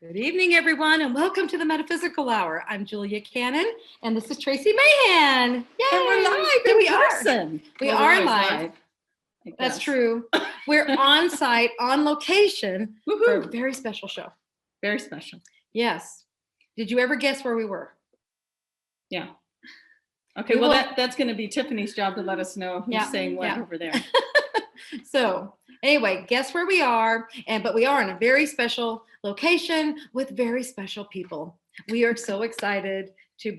Good evening, everyone, and welcome to the Metaphysical Hour. I'm Julia Cannon, and this is Tracie Mahan. Yay! And we're live Here we person. We Well, are we're live. That's true. We're on site, on location for a very special show. Very special. Yes. Did you ever guess where we were? Yeah. Okay, well, that's going to be Tiffany's job to let us know who's saying what over there. So anyway, guess where we are, but we are in a very special location with very special people. We are so excited to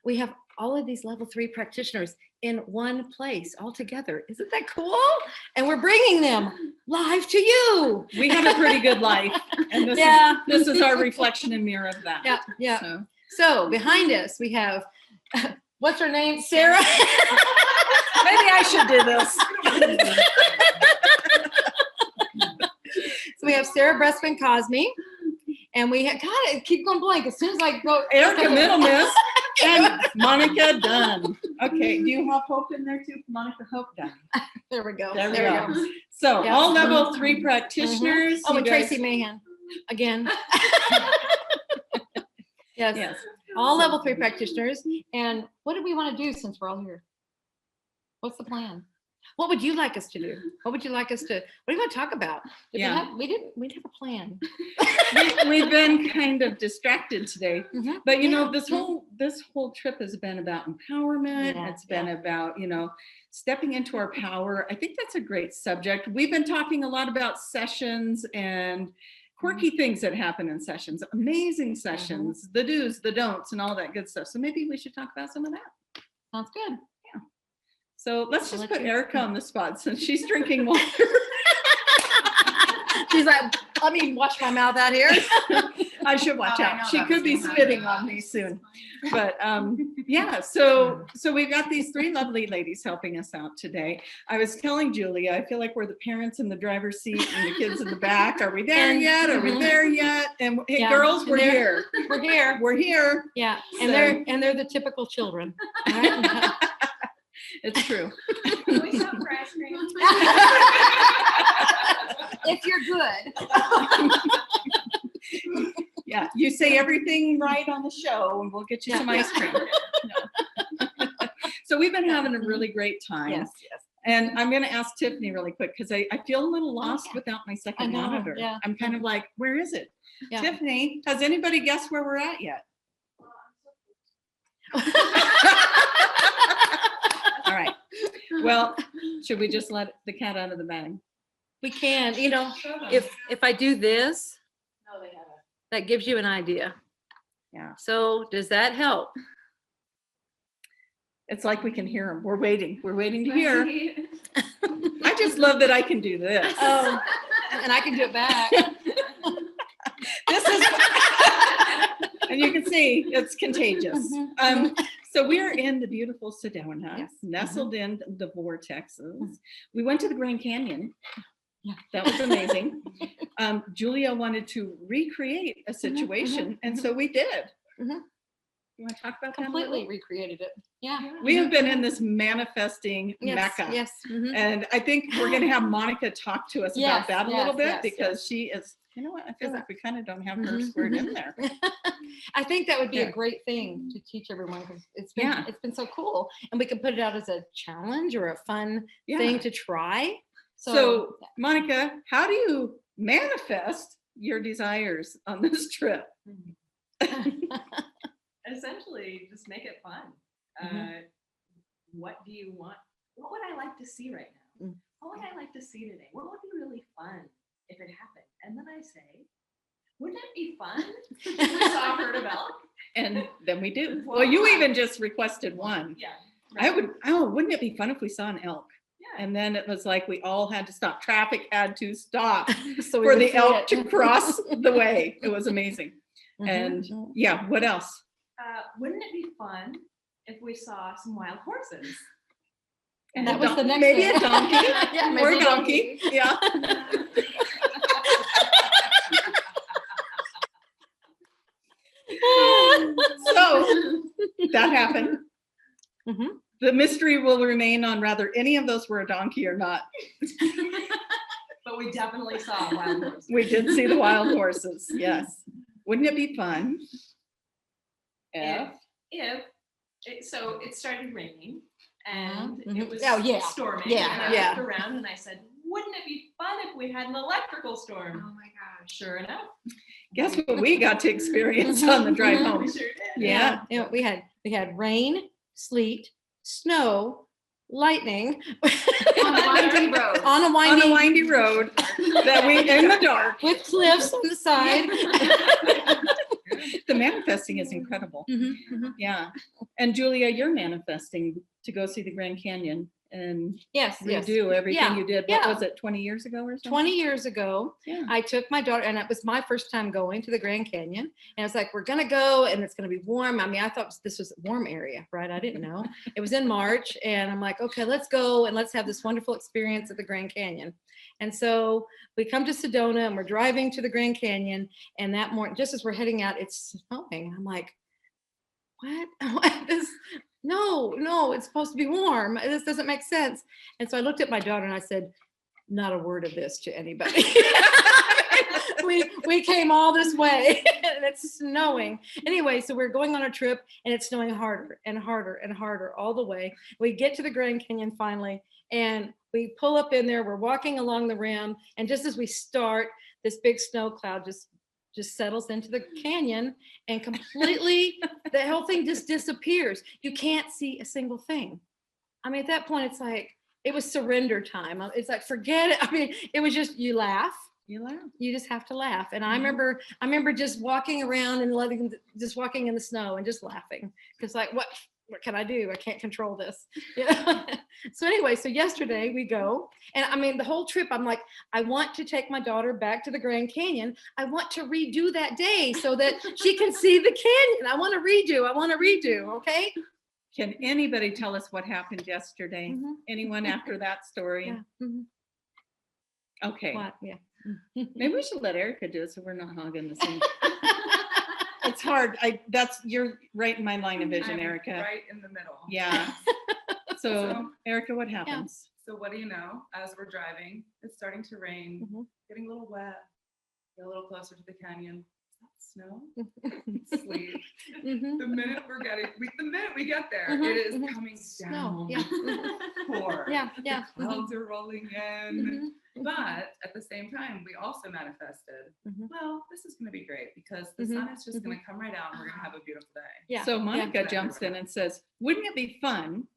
we have all of these level 3 practitioners in one place all together. Isn't that cool? And we're bringing them live to you. We have a pretty good life, and this is our reflection and mirror of that. Yeah. So behind us we have, what's her name? Sarah. Maybe I should do this. So we have Sarah Bressman Cosme, and we have, God, keep going blank as soon as I go. Erica Middlemiss and Monica Dunn. Okay, do you have Hope in there too? Monica Hope Dunn. There we go. There we go. So all level 3 practitioners. Oh, and Tracie Mahan again. Yes. All level 3 practitioners. And what do we want to do since we're all here? What's the plan? What would you like us to do? What do you want to talk about? We didn't have a plan. We've been kind of distracted today, but this whole trip has been about empowerment. It's been about, stepping into our power. I think that's a great subject. We've been talking a lot about sessions and quirky things that happen in sessions, amazing sessions, the do's, the don'ts, and all that good stuff. So maybe we should talk about some of that. Sounds good. So let's just put Erica on the spot since she's drinking water. She's like, let me wash my mouth out here. I should watch out. She could be spitting on me soon. But so we've got these 3 lovely ladies helping us out today. I was telling Julia, I feel like we're the parents in the driver's seat and the kids in the back. Are we there yet? Are we there yet? And hey, girls, we're here. We're here. We're here. Yeah. And they're the typical children. All right? It's true. We stop for ice cream. If you're good. Yeah, you say everything right on the show and we'll get you some ice cream. No. So we've been having a really great time. Yes. And I'm going to ask Tiffany really quick because I feel a little lost without my second monitor. Yeah. I'm kind of like, where is it? Yeah. Tiffany, has anybody guessed where we're at yet? All right. Well, should we just let the cat out of the bag? We can. If I do this, that gives you an idea. Yeah. So does that help? It's like we can hear them. We're waiting. We're waiting to hear. I just love that I can do this. Oh, and I can do it back. This is, and you can see it's contagious. So we're in the beautiful Sedona, nestled in the vortexes. We went to the Grand Canyon. Yeah. That was amazing. Julia wanted to recreate a situation, and so we did. You want to talk about that? Completely recreated it. Yeah. We have been in this manifesting mecca. Yes. And I think we're going to have Monica talk to us about that a little bit because she is, I feel like we kind of don't have her squared in there. I think that would be a great thing to teach everyone because it's been so cool. And we can put it out as a challenge or a fun thing to try. So Monica, how do you manifest your desires on this trip? Essentially, just make it fun. What do you want? What would I like to see right now? What would I like to see today? What would be really fun if it happened? And then I say, wouldn't it be fun if we saw a herd of elk? And then we do. Well, you even just requested one. Yeah. Right. Wouldn't it be fun if we saw an elk? Yeah. And then it was like we all had to stop. Traffic had to stop for the elk to cross the way. It was amazing. And what else? Wouldn't it be fun if we saw some wild horses? And that was the next maybe thing. A donkey. Or a donkey. Yeah. So that happened. The mystery will remain on whether any of those were a donkey or not. But we definitely saw wild horses. We did see the wild horses, yes. Wouldn't it be fun? So it started raining and it was storming. Yeah, and I looked around and I said, wouldn't it be fun if we had an electrical storm? Oh my gosh. Sure enough. Guess what we got to experience on the drive home? We sure did. Yeah. You know, we had rain, sleet, snow, lightning On a windy road. on a On windy, a windy road that we in the dark. with cliffs on the side. The manifesting is incredible. Yeah. And Julia, you're manifesting to go see the Grand Canyon and Yes, yes. redo everything Yeah, you did. What was it, 20 years ago or something? 20 years ago, Yeah. I took my daughter, and it was my first time going to the Grand Canyon. And it's like, we're going to go, and it's going to be warm. I mean, I thought this was a warm area, right? I didn't know. It was in March, and I'm like, okay, let's go, and let's have this wonderful experience at the Grand Canyon. And so we come to Sedona, and we're driving to the Grand Canyon, and that morning, just as we're heading out, it's snowing. I'm like, what? No, it's supposed to be warm. This doesn't make sense. And so I looked at my daughter and I said, not a word of this to anybody. we came all this way and it's snowing. Anyway, so we're going on a trip and it's snowing harder and harder and harder all the way. We get to the Grand Canyon finally and we pull up in there. We're walking along the rim. And just as we start, this big snow cloud just settles into the canyon and completely, the whole thing just disappears. You can't see a single thing. I mean, at that point, it's like, it was surrender time. It's like, forget it. I mean, it was just, you laugh. You laugh. You just have to laugh. And I remember just walking around and just walking in the snow and just laughing. Because like, what can I do? I can't control this. You know? So anyway, so yesterday we go, and I mean, the whole trip, I'm like, I want to take my daughter back to the Grand Canyon. I want to redo that day so that she can see the canyon. I want to redo. Okay. Can anybody tell us what happened yesterday? Anyone after that story? Yeah. Okay. What? Yeah. Maybe we should let Erica do it so we're not hogging the same. It's hard. You're right in my line of vision, I'm Erica. right in the middle. Yeah. So Erica, what happens? So what do you know? As we're driving, it's starting to rain, getting a little wet, get a little closer to the canyon. Is that snow? Sleet. The minute we get there, it is coming down. Yeah. Pour. Yeah. Clouds are rolling in. But at the same time, we also manifested, well, this is going to be great because the sun is just going to come right out and we're going to have a beautiful day. Yeah. So Monica jumps in and says, wouldn't it be fun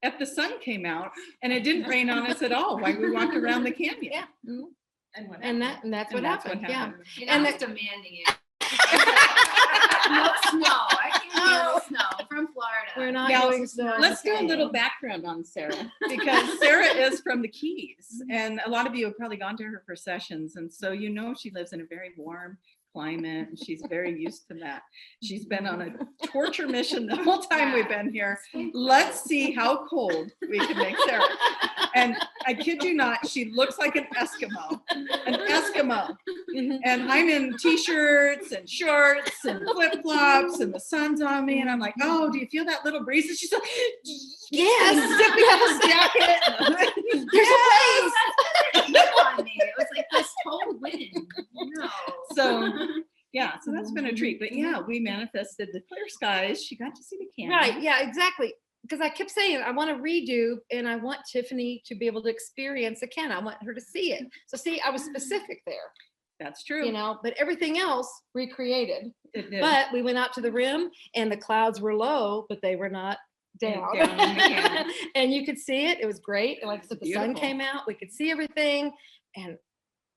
if the sun came out and it didn't rain on us at all while we walked around the canyon? Yeah. And That's what happened. Yeah. And I was demanding it. No snow. I can't handle snow from Florida. We're not Now, going snow. Let's do a little background on Sarah because Sarah is from the Keys and a lot of you have probably gone to her for sessions. And so, you know, she lives in a very warm climate and she's very used to that. She's been on a torture mission the whole time we've been here. Let's see how cold we can make Sarah. And I kid you not, she looks like an Eskimo. And I'm in t-shirts and shorts and flip-flops and the sun's on me and I'm like, oh, do you feel that little breeze? And she's like, yes, zipping up a jacket. There's a place. On me. It was like this cold wind. No. So yeah, so that's been a treat. But yeah, we manifested the clear skies. She got to see the canyon. Right. Yeah, exactly. Because I kept saying, I want to redo and I want Tiffany to be able to experience the canyon. I want her to see it. So see, I was specific there. That's true. You know, but everything else recreated. It did. But we went out to the rim and the clouds were low, but they were not down. Down in the canyon. And you could see it. It was great. And like I said, the sun Beautiful. came out. We could see everything. And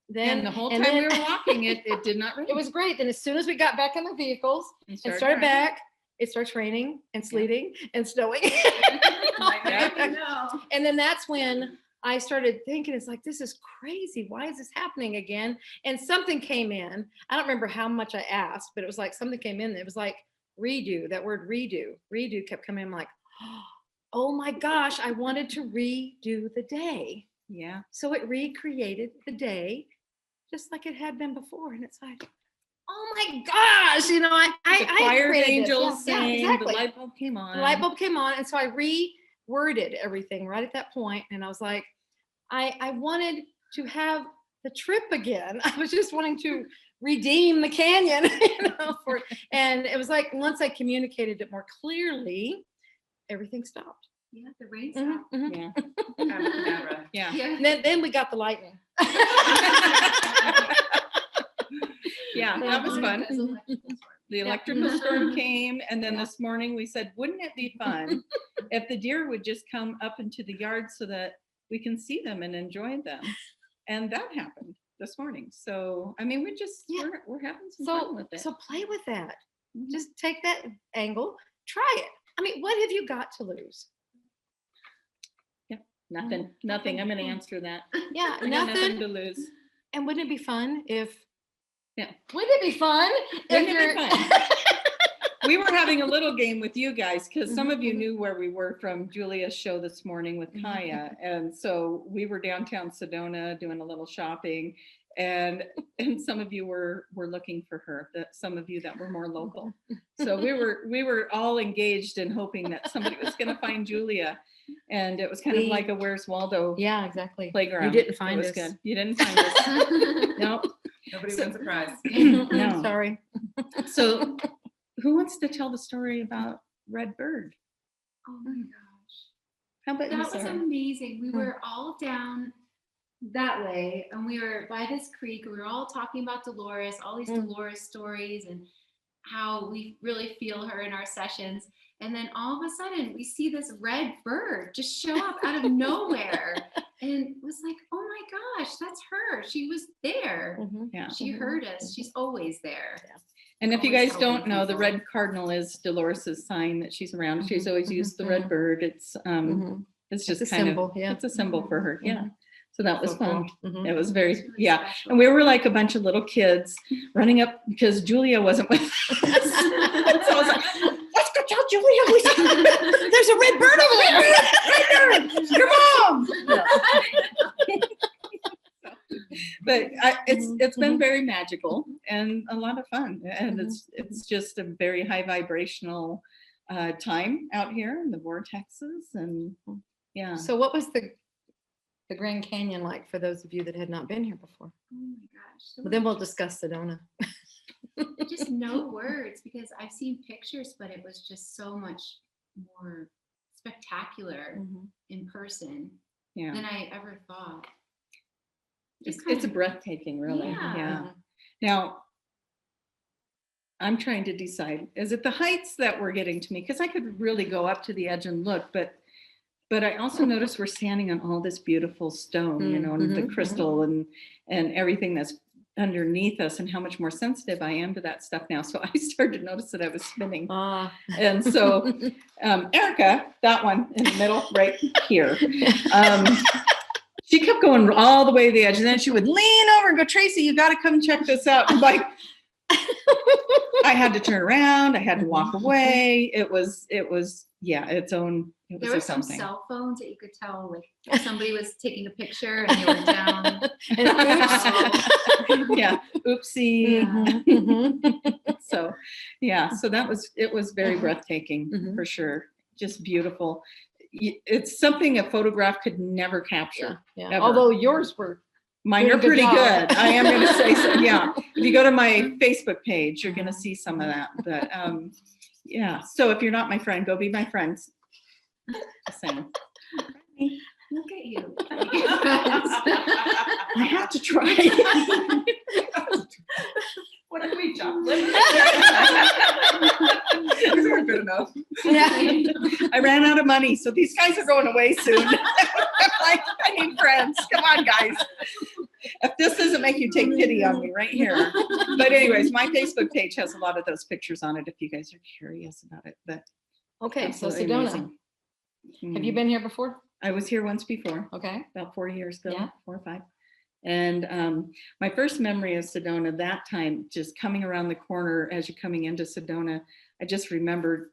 then And the whole time we were walking, it did not rain. it was great. Then as soon as we got back in the vehicles and started raining. back, it starts raining and sleeting and snowing. And then that's when I started thinking, it's like, this is crazy. Why is this happening again? And something came in. I don't remember how much I asked, but it was like something came in. It was like redo, that word redo. Redo kept coming. I'm like, oh my gosh, I wanted to redo the day. Yeah. So it recreated the day just like it had been before. And it's like, oh my gosh, you know, The choir created this. angels Yeah, sang, exactly. the light bulb came on. The light bulb came on. And so I reworded everything right at that point. And I was like, I wanted to have the trip again. I was just wanting to redeem the canyon, and it was like, once I communicated it more clearly, everything stopped. Yeah, the rain stopped. Yeah. Abracadabra. Yeah. Yeah. And then we got the lightning. Yeah, that was fun. Because electrical storm. The electrical storm came, and then this morning we said, wouldn't it be fun if the deer would just come up into the yard so that we can see them and enjoy them? And that happened this morning. So, I mean, we're having some fun with it. So play with that. Mhm. Just take that angle, try it. I mean, what have you got to lose? Nothing. I'm going to answer that. Yeah, I got nothing nothing. to lose. And wouldn't it be fun if? Yeah. Wouldn't it be fun Wouldn't it be fun? We were having a little game with you guys because some of you knew where we were from Julia's show this morning with Kaya. And so we were downtown Sedona doing a little shopping, and some of you were looking for her, some of you that were more local. So we were all engaged in hoping that somebody was going to find Julia. And it was kind of like a Where's Waldo Yeah, exactly. playground. You didn't find It was us. good. You didn't find us. Nope. Nobody wins a prize. No. Sorry. So who wants to tell the story about Red Bird? Oh my gosh. How about you, That was Sarah? amazing. We were all down that way, and we were by this creek. We were all talking about Dolores, all these Dolores stories, and how we really feel her in our sessions. And then all of a sudden, we see this red bird just show up out of nowhere, and it was like, "Oh my gosh, that's her! She was there. Yeah. She heard us. She's always there." And if you Always guys don't helping know, the people. red cardinal is Dolores's sign that she's around. She's always used the red bird. It's just It's a kind symbol, of yeah. it's a symbol for her. Yeah. So that was So fun. cool. It was very, It's really yeah. special. And we were like a bunch of little kids running up because Julia wasn't with us. So I was like, let's go tell Julia there's a red bird over there. Red bird, your mom. No. But it's been very magical and a lot of fun. And it's just a very high vibrational time out here in the vortexes. And yeah. So what was the Grand Canyon like for those of you that had not been here before? Oh my gosh. But then we'll discuss Sedona. Just no words, because I've seen pictures, but it was just so much more spectacular in person Yeah. than I ever thought. It's breathtaking, really. Yeah. Now, I'm trying to decide, is it the heights that were getting to me? Because I could really go up to the edge and look, but I also noticed we're standing on all this beautiful stone, you know, and the crystal and everything that's underneath us, and how much more sensitive I am to that stuff now. So I started to notice that I was spinning. And so Erica, that one in the middle right here, she kept going all the way to the edge, and then she would lean over and go, Tracie, you got to come check this out. I'm like, I had to turn around. I had to walk away. It was, yeah, its own. It There was were some something. cell phones that you could tell, like, if somebody was taking a picture and they were down. Yeah, oopsie. So, yeah, so it was very breathtaking for sure. Just beautiful. It's something a photograph could never capture. Yeah. Ever. Although yours were. Mine are Doing a pretty good job. good. I am going to say so. Yeah. If you go to my Facebook page, you're going to see some of that. But yeah. So if you're not my friend, go be my friend. Just saying. Look at you. I have to try. What did we jump? These aren't good enough. Yeah. I ran out of money, so these guys are going away soon. I'm like, I need friends. Come on, guys. If this doesn't make you take pity on me right here. But anyways, my Facebook page has a lot of those pictures on it if you guys are curious about it. But Okay, so absolutely Sedona. amazing. Have you been here before? I was here once before, Okay. about 4 years ago, Yeah. 4 or 5. And my first memory of Sedona, that time, just coming around the corner as you're coming into Sedona, I just remembered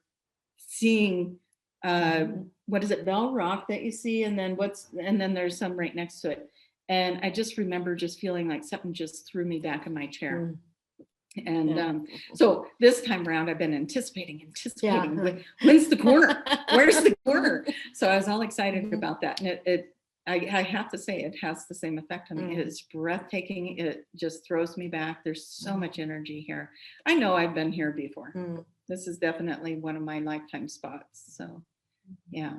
seeing, what is it, Bell Rock that you see? And then there's some right next to it. And I just remember just feeling like something just threw me back in my chair. And so this time around, I've been anticipating. Yeah. When's the corner? Where's the corner? So I was all excited about that. And I have to say it has the same effect on me. It's breathtaking. It just throws me back. There's so much energy here. I know I've been here before. This is definitely one of my lifetime spots. So yeah.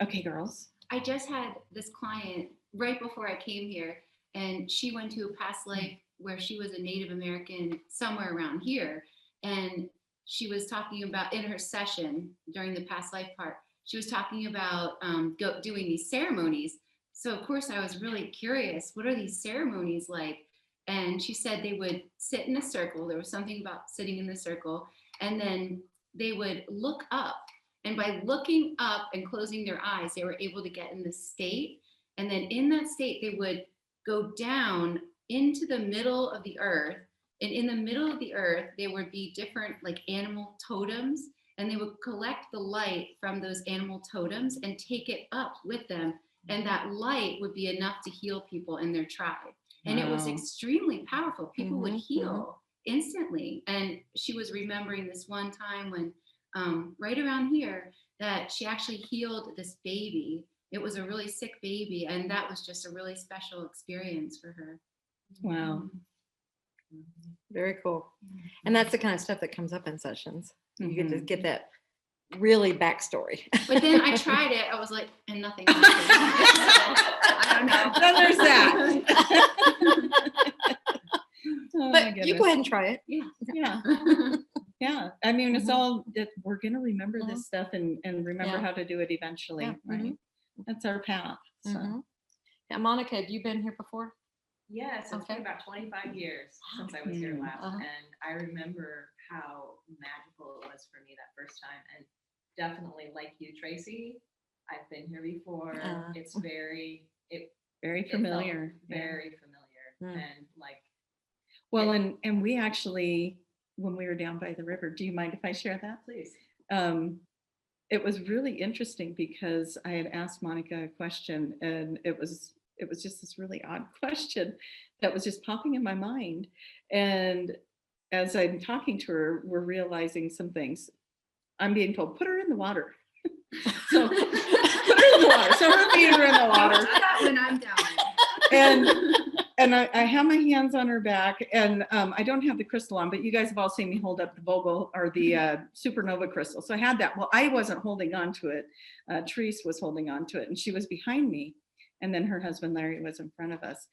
Okay, girls. I just had this client right before I came here, and she went to a past life where she was a Native American somewhere around here. And she was talking about, in her session during the past life part, she was talking about doing these ceremonies. So of course I was really curious, what are these ceremonies like? And she said they would sit in a circle. There was something about sitting in the circle, and then they would look up. And by looking up and closing their eyes, they were able to get in this state. And then in that state, they would go down into the middle of the earth. And in the middle of the earth, there would be different like animal totems, and they would collect the light from those animal totems and take it up with them. And that light would be enough to heal people in their tribe. And it was extremely powerful. People would heal instantly. And she was remembering this one time when right around here that she actually healed this baby. It was a really sick baby, and that was just a really special experience for her. Wow. Very cool. And that's the kind of stuff that comes up in sessions. You get to get that really backstory. But then I tried it. I was like, and nothing happened. I don't know. Then there's that. Oh, But you go ahead and try it. Yeah. Yeah. Yeah. I mean, it's all that we're going to remember this stuff and remember how to do it eventually. Yeah. Right. That's our path. So. Yeah, Monica, have you been here before? Yes, it's been about 25 years since I was here last, and I remember how magical it was for me that first time. And definitely, like you, Tracie, I've been here before. It's very familiar. Very familiar, and like. Well, and we actually, when we were down by the river, do you mind if I share that? Please. It was really interesting because I had asked Monica a question, and it was just this really odd question that was just popping in my mind. And as I'm talking to her, we're realizing some things. I'm being told, put her in the water. So put her in the water. So her feet are in the water. When I'm down. And I have my hands on her back, and I don't have the crystal on, but you guys have all seen me hold up the Vogel or the supernova crystal. So I had that. Well, I wasn't holding on to it. Tracie was holding on to it, and she was behind me. And then her husband, Larry, was in front of us.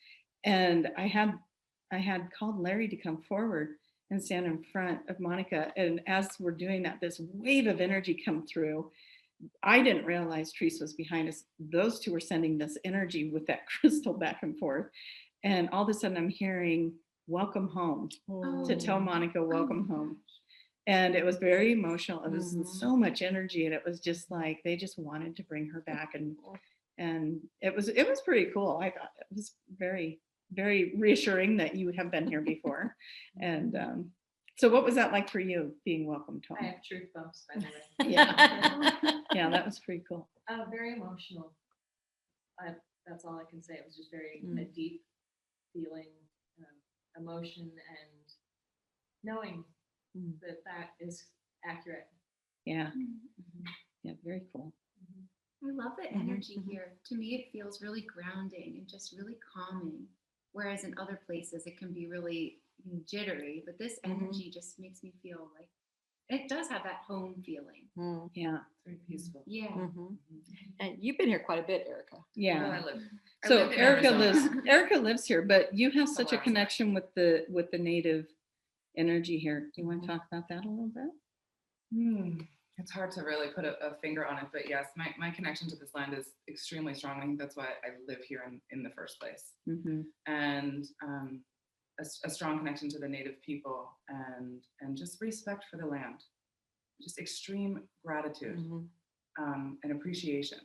And I had called Larry to come forward and stand in front of Monica. And as we're doing that, this wave of energy come through. I didn't realize Tracie was behind us. Those two were sending this energy with that crystal back and forth. And all of a sudden I'm hearing, welcome home, to tell Monica, welcome home. And it was very emotional. It was so much energy. And it was just like, they just wanted to bring her back. And it was pretty cool. I thought it was very, very reassuring that you have been here before. And so what was that like for you, being welcomed home? I have truth bumps, by the way. Yeah, that was pretty cool. Very emotional. That's all I can say. It was just very a deep feeling, emotion, and knowing that is accurate. Yeah. Yeah, very cool. I love the energy here. To me, it feels really grounding and just really calming. Whereas in other places, it can be really jittery. But this energy just makes me feel like it does have that home feeling. Yeah. Very peaceful. Yeah. And you've been here quite a bit, Erica. Yeah. Well, I So live in Erica lives here, but you have such a Somewhere else. connection with the native energy here. Do you want to talk about that a little bit? It's hard to really put a finger on it, but yes, my connection to this land is extremely strong. I think that's why I live here in the first place. And a strong connection to the native people and just respect for the land, just extreme gratitude and appreciation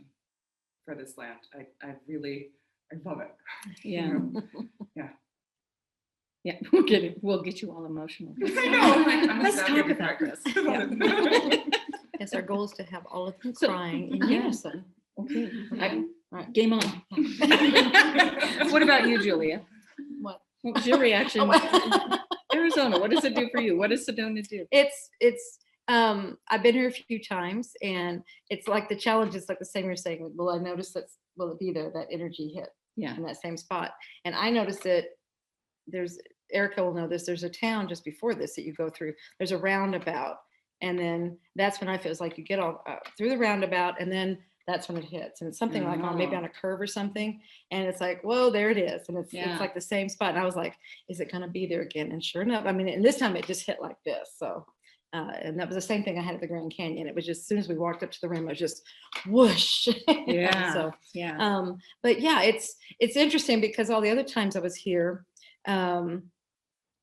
for this land. I love it. Yeah. Yeah. Yeah, we'll get you all emotional. I know. I'm Let's excited talk for about this. this. Yes, our goal is to have all of them So- crying in Yeah. unison. Okay. Right. Game on. What about you, Julia? What? What was your reaction? Arizona, what does it do for you? What does Sedona do? It's I've been here a few times, and it's like the challenge is like the same you're saying. Well, I noticed that will it be there, that energy hit Yeah. in that same spot. And I noticed it, Erica will know this, there's a town just before this that you go through, there's a roundabout. And then that's when I feel it's like you get all through the roundabout, and then that's when it hits. And it's something like maybe on a curve or something. And it's like, whoa, there it is. And it's like the same spot. And I was like, is it going to be there again? And sure enough, I mean, and this time it just hit like this. So, and that was the same thing I had at the Grand Canyon. It was just, as soon as we walked up to the rim, it was just whoosh. Yeah. So, yeah. But yeah, it's interesting because all the other times I was here,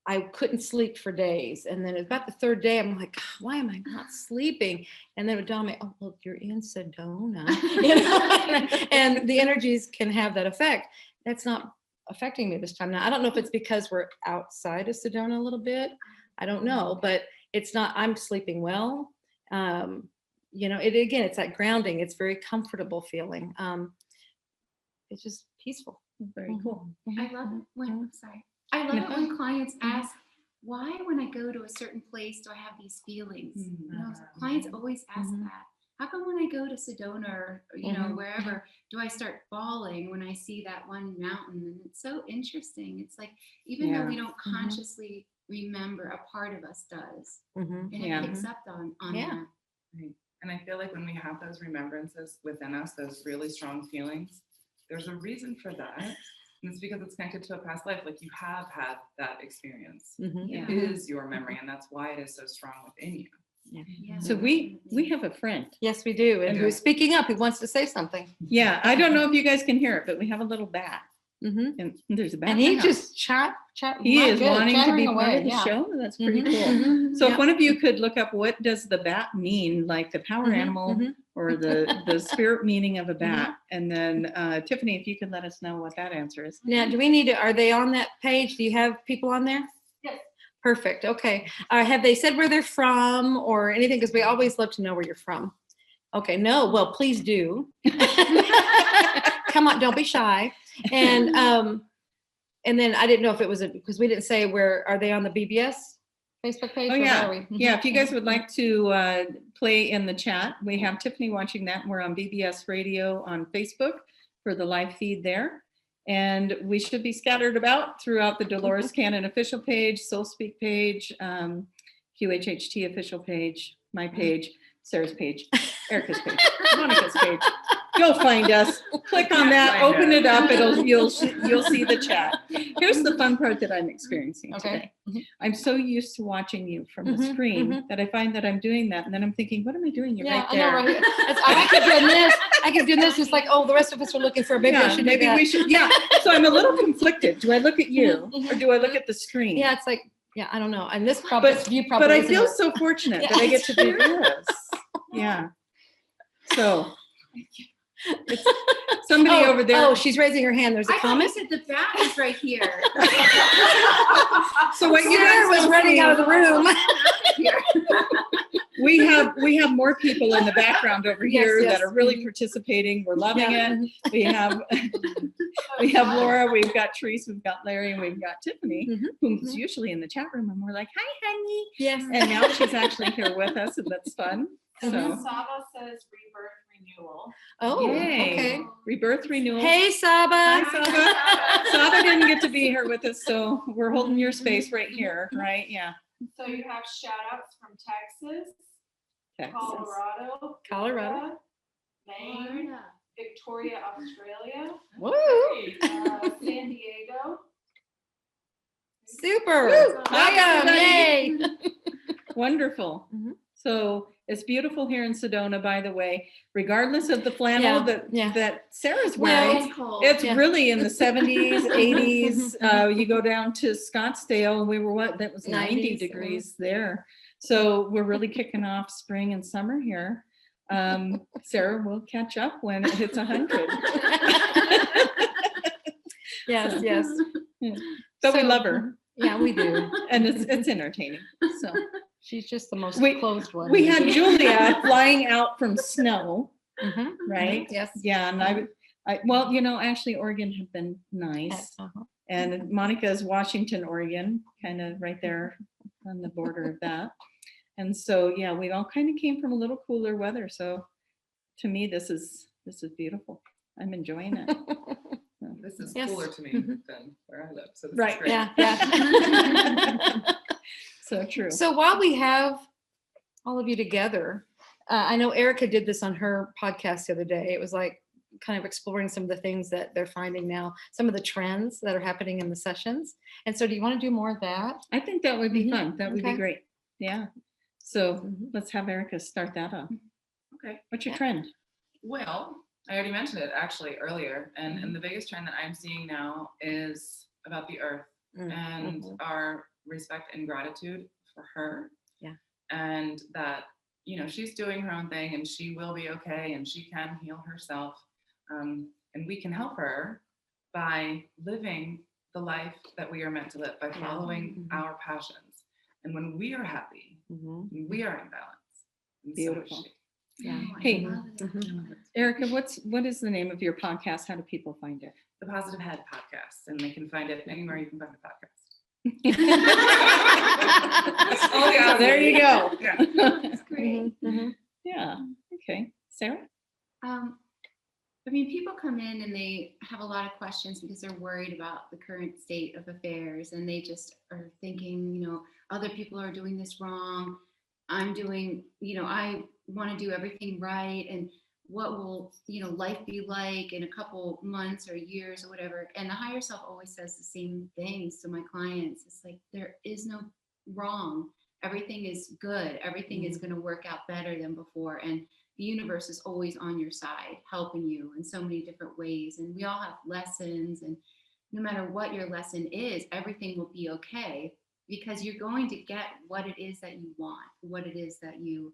I couldn't sleep for days. And then about the third day, I'm like, why am I not sleeping? And then it would dawn me, oh, well, you're in Sedona. You know? And the energies can have that effect. That's not affecting me this time. Now, I don't know if it's because we're outside of Sedona a little bit. I don't know, but it's not, I'm sleeping well. You know, again, it's that grounding. It's very comfortable feeling. It's just peaceful. Very cool. I love it when, I love it when clients ask, why when I go to a certain place do I have these feelings? You know, clients always ask that. How come when I go to Sedona or you know, wherever, do I start bawling when I see that one mountain? And it's so interesting. It's like, even though we don't consciously remember, a part of us does. And it picks up on that. Right. And I feel like when we have those remembrances within us, those really strong feelings, there's a reason for that. And it's because it's connected to a past life. Like, you have had that experience. It is your memory, and that's why it is so strong within you. Yeah. So we have a friend. Yes, we do. And who's speaking up, who wants to say something. Yeah, I don't know if you guys can hear it, but we have a little bat. And there's a bat. And he just chat. He is wanting to be chattering part of the show. That's pretty cool. So if one of you could look up, what does the bat mean, like the power animal or the spirit meaning of a bat? And then Tiffany, if you could let us know what that answer is. Now, do we need to, are they on that page? Do you have people on there? Yes. Perfect. Okay. Have they said where they're from or anything? Because we always love to know where you're from. Okay. No. Well, please do. Come on. Don't be shy. And then I didn't know if it was because we didn't say where, are they on the BBS Facebook page? Oh, yeah. Yeah. If you guys would like to play in the chat, we have Tiffany watching that. And we're on BBS Radio on Facebook for the live feed there. And we should be scattered about throughout the Dolores Cannon official page, Soul Speak page, QHHT official page, my page, Sarah's page, Erica's page, Monica's page. You'll find us. Click on that, open it up. You'll see the chat. Here's the fun part that I'm experiencing today. I'm so used to watching you from the screen that I find that I'm doing that, and then I'm thinking, what am I doing? You're right there. I know, right? I keep doing this. I keep doing this. It's like, oh, the rest of us are looking for. Maybe I should. Maybe we should. Yeah. So I'm a little conflicted. Do I look at you or do I look at the screen? Yeah, it's like, yeah, I don't know. And this but I feel so fortunate that I get to do this. Yeah. So. It's somebody over there. Oh, she's raising her hand. There's a comment. I said the bat is right here. So what you guys was running out of the room. We have more people in the background over here that are really participating. We're loving it. We have Laura, we've got Tracie, we've got Larry, and we've got Tiffany, who's usually in the chat room, and we're like, hi, honey. Yes. And now she's actually here with us, and that's fun. So. Saba says rebirth renewal. Oh, yay. Okay. Rebirth renewal. Hey, Saba. Hi, Saba. Saba didn't get to be here with us, so we're holding your space right here, right? Yeah. So you have shout outs from Texas, Colorado, Florida, Maine, Victoria, Australia, woo. San Diego. Super. Woo. Welcome. Yay. Wonderful. So it's beautiful here in Sedona, by the way, regardless of the flannel that Sarah's wearing. It's really in the 70s, 80s. You go down to Scottsdale, and we were that was 90 degrees there. So we're really kicking off spring and summer here. Sarah will catch up when it hits 100. Yes. But we love her. Yeah, we do. And it's entertaining. So. She's just the most closed one. We had Julia flying out from snow, right? Yes. Yeah, and I well, you know, actually Oregon had been nice. And Monica's Washington, Oregon, kind of right there on the border of that. And so, yeah, we all kind of came from a little cooler weather. So to me, this is beautiful. I'm enjoying it. This is Yes. cooler to me Mhm. than where I live. So this Right. is great. Yeah, yeah. So true. So while we have all of you together, I know Erica did this on her podcast the other day. It was like kind of exploring some of the things that they're finding now, some of the trends that are happening in the sessions. And so do you want to do more of that? I think that would be Mhm. fun. That would be Okay. great. Yeah. So Mhm. let's have Erica start that off. Okay. What's your Yeah. trend? Well, I already mentioned it actually earlier, and the biggest trend that I'm seeing now is about the earth and our respect and gratitude for her. Yeah. And that, you know, she's doing her own thing and she will be okay and she can heal herself. And we can help her by living the life that we are meant to live, by following our passions. And when we are happy, we are in balance. And Beautiful. So is she. Yeah. Oh, I Hey. love that. Erica, what is the name of your podcast? How do people find it? The Positive Head Podcast, and they can find it anywhere you can find a podcast. Oh, yeah, there you go. Yeah. That's great. Yeah. Okay. Sarah? I mean, people come in and they have a lot of questions because they're worried about the current state of affairs, and they just are thinking, you know, other people are doing this wrong. I'm doing, you know, I want to do everything right. And what will, you know, life be like in a couple months or years or whatever? And the higher self always says the same things to my clients. It's like, there is no wrong. Everything is good. Everything is going to work out better than before. And the universe is always on your side, helping you in so many different ways. And we all have lessons. And no matter what your lesson is, everything will be okay, because you're going to get what it is that you want, what it is that you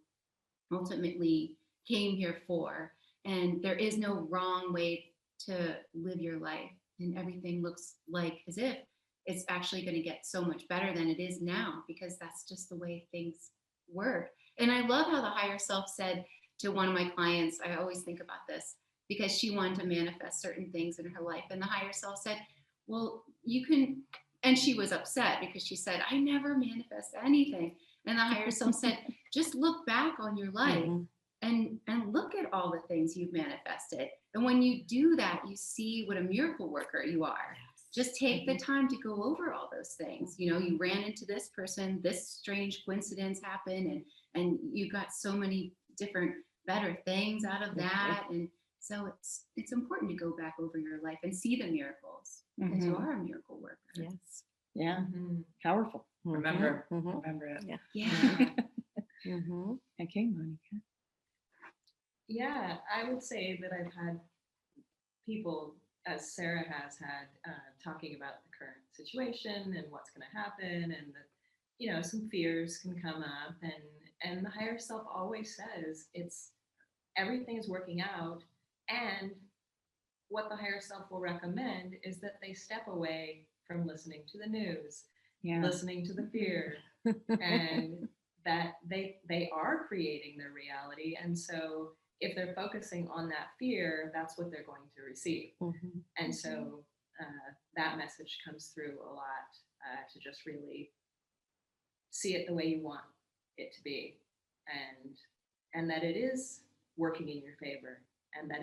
ultimately came here for. And there is no wrong way to live your life. And everything looks like as if it's actually going to get so much better than it is now, because that's just the way things work. And I love how the higher self said to one of my clients, I always think about this, because she wanted to manifest certain things in her life. And the higher self said, well, you can, and she was upset because she said, I never manifest anything. And the higher self said, just look back on your life and look at all the things you've manifested. And when you do that, you see what a miracle worker you are. Just take the time to go over all those things. You know, you ran into this person, this strange coincidence happened, and you got so many different better things out of that. And so it's important to go back over your life and see the miracles, because you are a miracle worker. Yes. Yeah. Powerful. Remember it. Yeah. Okay, Monica. Yeah, I would say that I've had people, as Sarah has had, talking about the current situation and what's going to happen, and that, you know, some fears can come up, and the higher self always says it's everything is working out, and what the higher self will recommend is that they step away from listening to the news, listening to the fear, and that they are creating their reality. And so if they're focusing on that fear, that's what they're going to receive. And so that message comes through a lot, to just really see it the way you want it to be, and that it is working in your favor, and that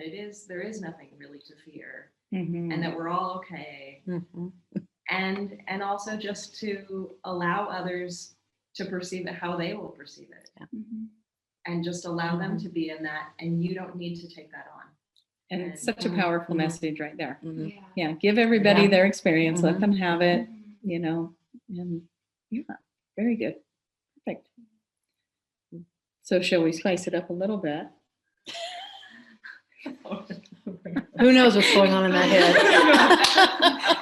there is nothing really to fear, and that we're all okay. And also just to allow others to perceive it how they will perceive it. And just allow them to be in that, and you don't need to take that on. And it's such a powerful message right there. Yeah. Yeah, give everybody their experience, let them have it, you know, and yeah, very good. Perfect. So shall we spice it up a little bit? Who knows what's going on in that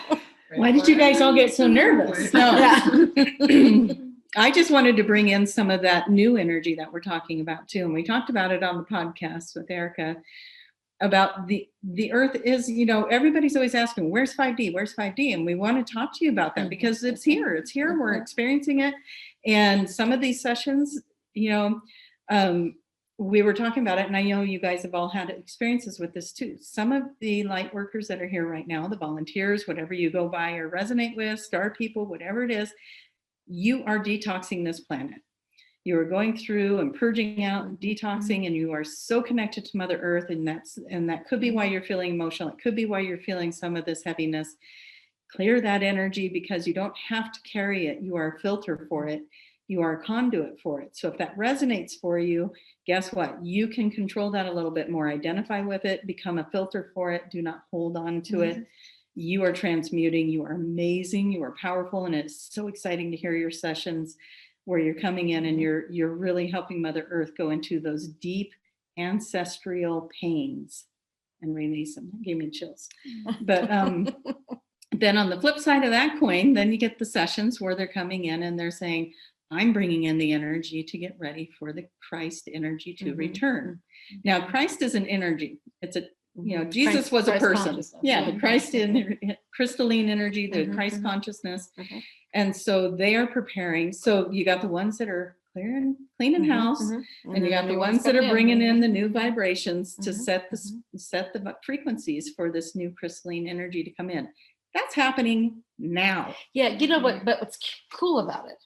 head? Why did you guys all get so nervous? No. I just wanted to bring in some of that new energy that we're talking about too. And we talked about it on the podcast with Erica about the earth is, you know, everybody's always asking, where's 5D? Where's 5D? And we want to talk to you about that because it's here. It's here. We're experiencing it. And some of these sessions, you know, we were talking about it, and I know you guys have all had experiences with this too. Some of the light workers that are here right now, the volunteers, whatever you go by or resonate with, star people, whatever it is, you are detoxing this planet. You are going through and purging out and detoxing, and you are so connected to Mother Earth, and that could be why you're feeling emotional. It could be why you're feeling some of this heaviness. Clear that energy, because you don't have to carry it. You are a filter for it. You are a conduit for it. So if that resonates for you, guess what? You can control that a little bit more. Identify with it, become a filter for it. Do not hold on to it. You are transmuting. You are amazing. You are powerful. And it's so exciting to hear your sessions where you're coming in and you're really helping Mother Earth go into those deep ancestral pains and release them. That gave me chills. But then on the flip side of that coin, then you get the sessions where they're coming in and they're saying, I'm bringing in the energy to get ready for the Christ energy to return. Now, Christ is an energy. It's a, Jesus was a person. Yeah, the Christ crystalline energy, the Christ consciousness. And so they are preparing. So you got the ones that are cleaning house, and you got the ones that are bringing in the new vibrations to set the frequencies for this new crystalline energy to come in. That's happening now. Yeah, you know what? But what's cool about it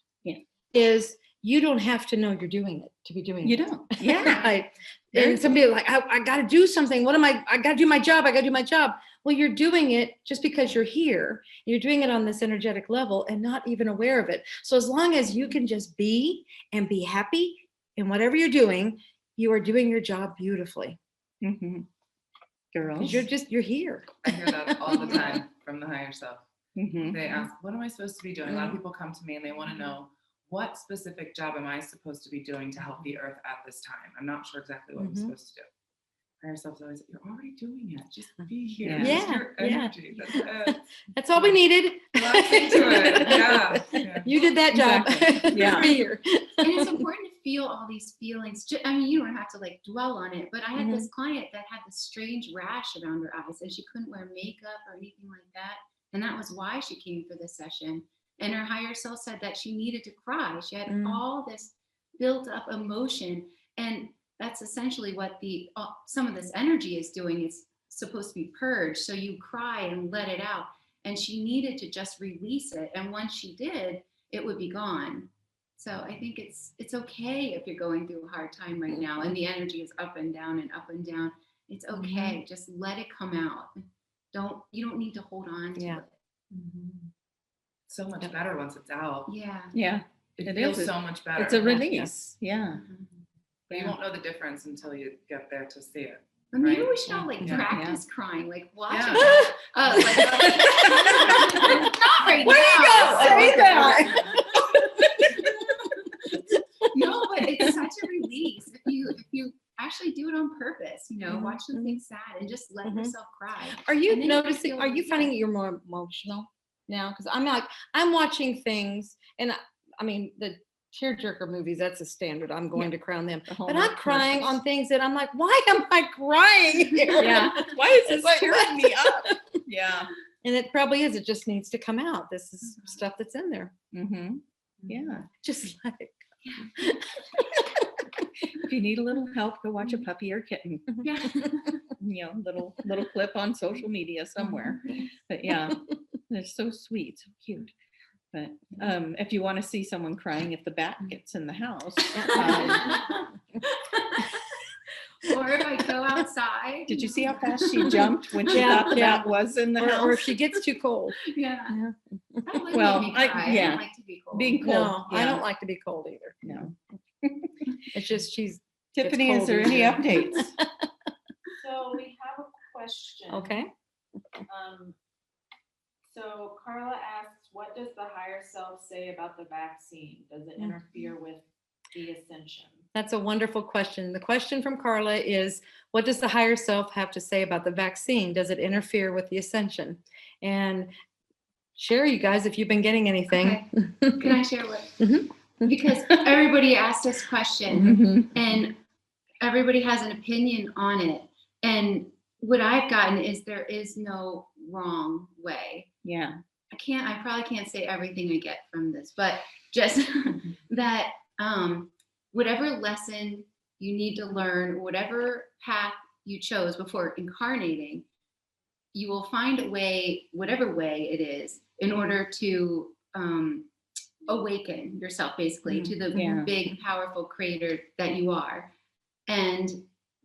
is you don't have to know you're doing it to be doing it. You don't. Yeah. Right. And somebody like, I got to do something. What am I got to do my job. I got to do my job. Well, you're doing it just because you're here. You're doing it on this energetic level and not even aware of it. So as long as you can just be and be happy in whatever you're doing, you are doing your job beautifully. Girls. You're here. I hear that all the time from the higher self. They ask, what am I supposed to be doing? A lot of people come to me and they want to know, what specific job am I supposed to be doing to help the earth at this time? I'm not sure exactly what I'm supposed to do. Higher self's always, you're already doing it. Just be here. Use your energy. That's it. That's all we needed. Lots into it. Yeah. You did that job. Exactly. Yeah. Be here. And it's important to feel all these feelings. I mean, you don't have to like dwell on it, but I had this client that had this strange rash around her eyes and she couldn't wear makeup or anything like that. And that was why she came for this session. And her higher self said that she needed to cry. She had all this built up emotion. And that's essentially what some of this energy is doing. It's supposed to be purged. So you cry and let it out. And she needed to just release it. And once she did, it would be gone. So I think it's okay if you're going through a hard time right now and the energy is up and down and up and down. It's okay. Just let it come out. You don't need to hold on to it. So much better once it's out. Yeah. It feels so much better. It's a release. Yeah. But you won't know the difference until you get there to see it. But maybe we should all practice crying, like watch it. Not right Where now. you go? Say that. No, but it's such a release if you actually do it on purpose. Watch something sad and just let yourself cry. Are you And then noticing? feel Are you sad. finding that you're more emotional now? Because I'm watching things, and I mean the tearjerker movies. That's a standard. I'm going to cry on them, but I'm crying on things that I'm like, why am I crying here? Yeah. Why is this tearing me up? Yeah. And it probably is. It just needs to come out. This is stuff that's in there. Yeah. Just let it go. If you need a little help, go watch a puppy or kitten. Little clip on social media somewhere. But yeah, they're so sweet, so cute. But if you want to see someone crying, if the bat gets in the house. Or if I go outside. Did you see how fast she jumped when she thought the bat was in the house? Or if she gets too cold. I don't like Well, being cry. I don't like to be cold. Being cold. No, I don't like to be cold either. No. It's just Tiffany, cold is there any easier. updates? So we have a question. Okay. So Carla asks, what does the higher self say about the vaccine? Does it interfere with the ascension? That's a wonderful question. The question from Carla is, what does the higher self have to say about the vaccine? Does it interfere with the ascension? And share, you guys, if you've been getting anything. Okay. Can I share what? Because everybody asked this question and everybody has an opinion on it. And what I've gotten is there is no wrong way. Yeah. I probably can't say everything I get from this, but just that whatever lesson you need to learn, whatever path you chose before incarnating, you will find a way, whatever way it is, in order to awaken yourself basically to the Yeah. big, powerful creator that you are. And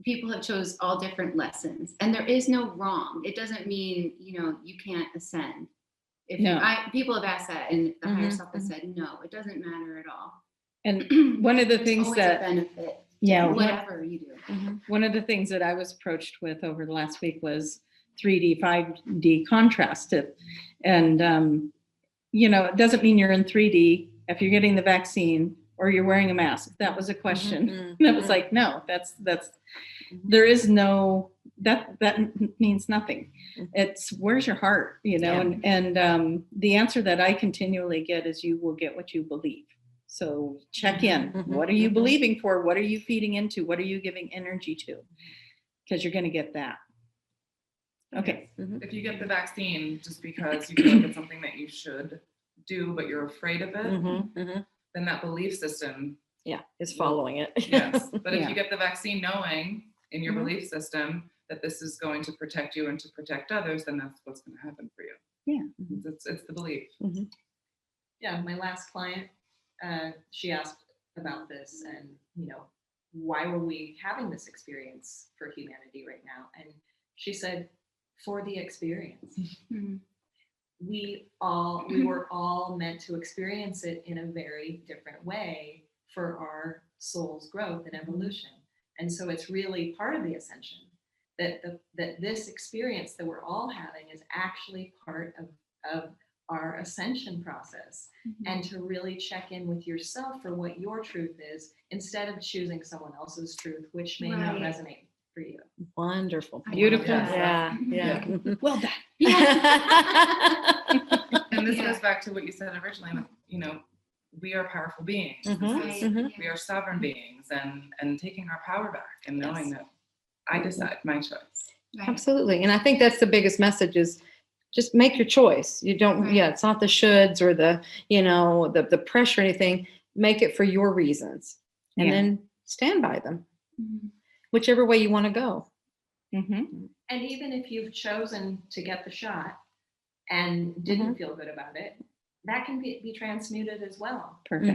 people have chose all different lessons, and there is no wrong. It doesn't mean, you can't ascend. If No. people have asked that, and the higher Mhm, self has said, no, it doesn't matter at all. And one of the There's things always a that, benefit, yeah, whatever you do. one of the things that I was approached with over the last week was 3D, 5D contrast. And, it doesn't mean you're in 3D if you're getting the vaccine or you're wearing a mask. That was a question. Mhm, And it was like, no, there is no, that means nothing. It's where's your heart, Yeah. and the answer that I continually get is you will get what you believe. So check in. Mhm, What are you mhm. believing for? What are you feeding into? What are you giving energy to? Because you're going to get that. Okay. If you get the vaccine just because you feel like it's something that you should do, but you're afraid of it, then that belief system, Yeah, is following it. yes. But if Yeah. you get the vaccine knowing in your Mhm. belief system that this is going to protect you and to protect others, then that's what's going to happen for you. Yeah. It's the belief. Yeah, my last client, she asked about this and, why were we having this experience for humanity right now? And she said, for the experience. Mhm. We were all meant to experience it in a very different way for our soul's growth and evolution. And so it's really part of the ascension that this experience that we're all having is actually part of our ascension process. And to really check in with yourself for what your truth is instead of choosing someone else's truth, which may not Right. resonate for you. Wonderful. Beautiful. Yeah, yeah. Well done. And this Yeah. goes back to what you said originally, we are powerful beings. Mhm, mhm. We are sovereign beings, and taking our power back and knowing Yes. that I decide my choice. Right. Absolutely. And I think that's the biggest message is just make your choice. You don't, Right. yeah, it's not the shoulds or the pressure or anything. Make it for your reasons and Yeah. then stand by them, Mhm. whichever way you want to go. Mm-hmm. And even if you've chosen to get the shot and didn't feel good about it, that can be transmuted as well. Perfect.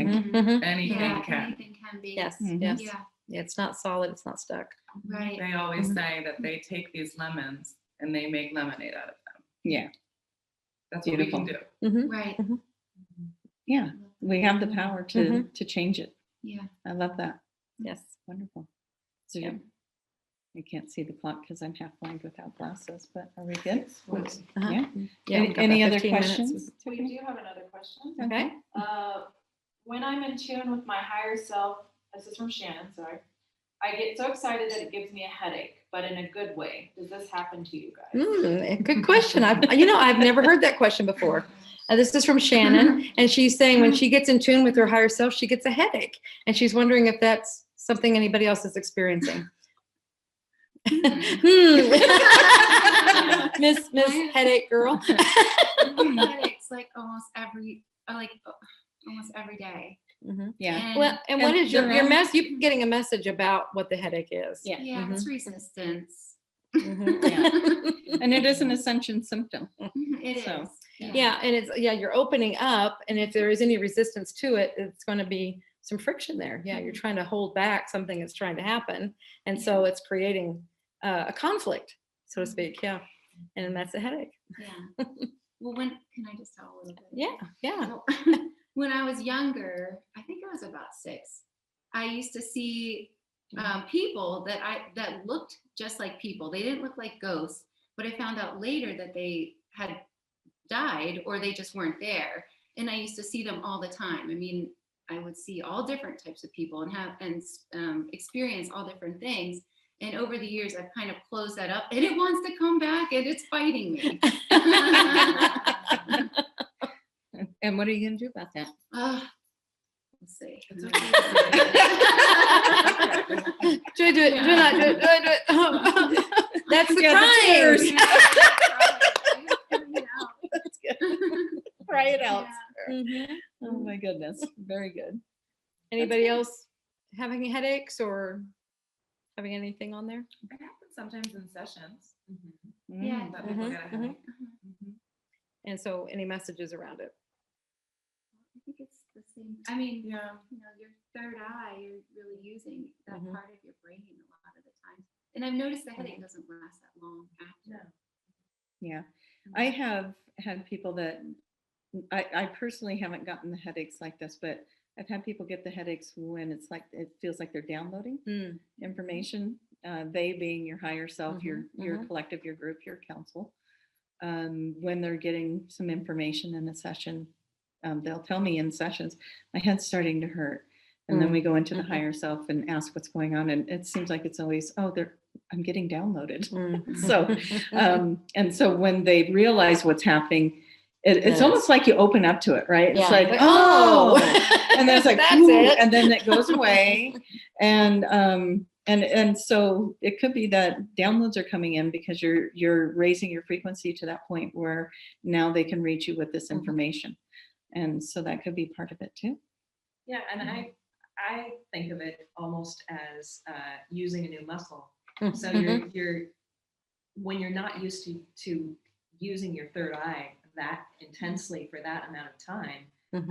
Anything Yeah, can. anything can be. Yes, Mhm. yes. Yeah. Yeah, it's not solid. It's not stuck. Right. They always say that they take these lemons and they make lemonade out of them. Yeah. That's what we can do. Right. Yeah. We have the power to change it. Yeah. I love that. Yes. Wonderful. So Yeah. I can't see the clock because I'm half blind without glasses, but are we good? Uh-huh. Yeah. Yeah, Any, we've got any about other 15 minutes. questions? We do have another question. Okay. When I'm in tune with my higher self, this is from Shannon, sorry. I get so excited that it gives me a headache, but in a good way. Does this happen to you guys? Good question. I've never heard that question before. This is from Shannon, and she's saying when she gets in tune with her higher self, she gets a headache, and she's wondering if that's something anybody else is experiencing. Miss Headache Girl. Headaches like almost every day. Yeah. Well, and what And is your Jerome? message? You're getting a message about what the headache is. Yeah. Yeah, it's resistance. And it is an ascension symptom. It is. So, Yeah, and you're opening up, and if there is any resistance to it, it's going to be some friction there. Yeah, you're trying to hold back something that's trying to happen, and so it's creating a conflict, so to speak. Yeah, and that's a headache. Yeah. Well, can I just tell a little bit? Yeah. So, when I was younger, I think I was about 6. I used to see people that looked just like people. They didn't look like ghosts, but I found out later that they had died or they just weren't there. And I used to see them all the time. I mean, I would see all different types of people and experience all different things. And over the years, I've kind of closed that up, and it wants to come back, and it's fighting me. and what are you going to do about that? Let's see. Do I do it? Do I not do it? Do I do it? That's the Yeah, crime. That's good. Try it out. Mhm. Oh my goodness. Very good. Anybody else having headaches or having anything on there? It happens sometimes in sessions. Yeah. That people get a headache. And so any messages around it? I think it's the same. I mean, Yeah. you know, your third eye, you're really using that Mhm. part of your brain a lot of the time. And I've noticed the headache doesn't last that long after. Yeah. I have had people that I personally haven't gotten the headaches like this, but I've had people get the headaches when it's like it feels like they're downloading Mm. information. They being your higher self, your collective, your group, your council. When they're getting some information in a session, they'll tell me in sessions, my head's starting to hurt. And then we go into the higher self and ask what's going on. And it seems like it's always, I'm getting downloaded. So, and so when they realize what's happening, it's almost like you open up to it, right? It's like, oh, and then it's like, That's it. and then it goes away. And so it could be that downloads are coming in because you're raising your frequency to that point where now they can reach you with this information. And so that could be part of it too. Yeah, and I think of it almost as using a new muscle. So you're when you're not used to using your third eye that intensely for that amount of time,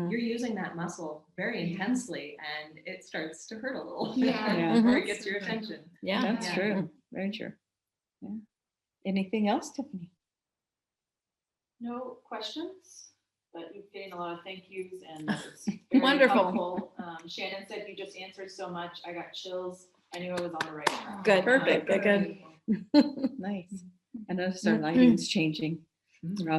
you're using that muscle very intensely, and it starts to hurt a little. Or it gets your attention. Yeah, That's true. Very true. Yeah. Anything else, Tiffany? No questions, but you're getting a lot of thank yous and that was very Wonderful. helpful. Shannon said you just answered so much. I got chills. I knew I was on the right track. Good. Perfect. Good. Nice. I noticed our lighting's changing.